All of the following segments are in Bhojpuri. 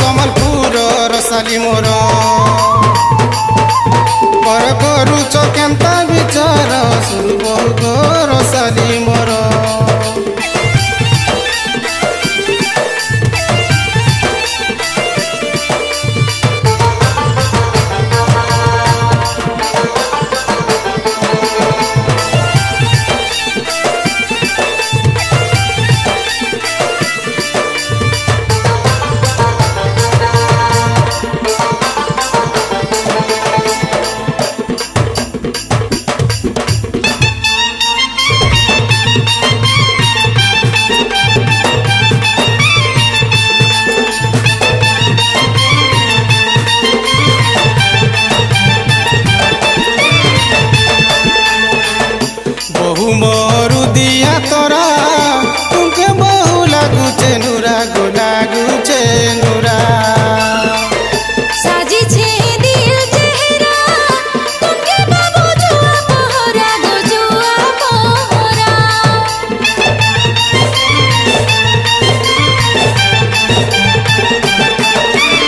संबलपुर रसाली मोर पर करुच केन्ता विचार सुरबहुग रसाली मोर मोरू दिया तोरा तुमके बहु लागुचे नुरा गो लागुचे नुरा साजी छे दिल चेहरा तुमके बाबू जुआ पोहरा गो जुआ पोहरा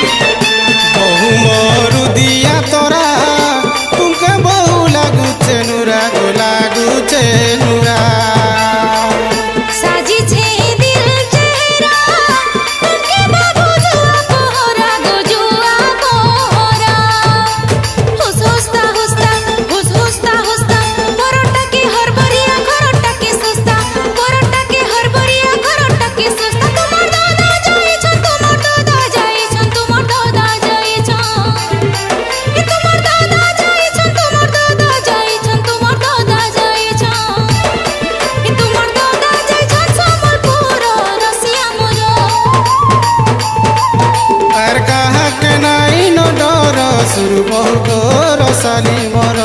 बहु मोरू दिया तोरा तुमके बहु लागुचे नुरा गो लागुचे नुरा साजी छे दिल चेहरा तुमके बाबू जुआ पोहरा गो जुआ पोहरा हुस हुस्ता हुस्ता हुस हुस्ता हुस्ता परोटा के हरभरिया घरोटा के सस्ता परोटा के हरभरिया घरोटा के सस्ता तुम्हार दादा जाई छन तुम्हार दादा जाई छन तुम्हार दादा जाई छन ए तुम्हार दादा जाई छन तुम्हार दादा जाई छन तुम्हार दादा जाई छन ए तुम्हार दादा जाई छन संबलपुर रसिया मोर आर कहा के नाई न डर सुरबहुग रसाली मोर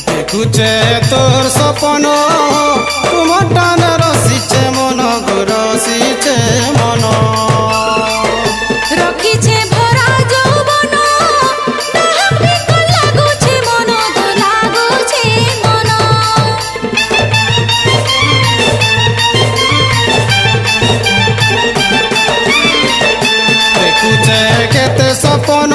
देखुचे तोर सपन तुम टान रसिचे मन गो रसिचे मन रखिछे भरा যৌবন নাহাক বিকল লাগুছে মন গো লাগুছে মন देखुचे केते सपन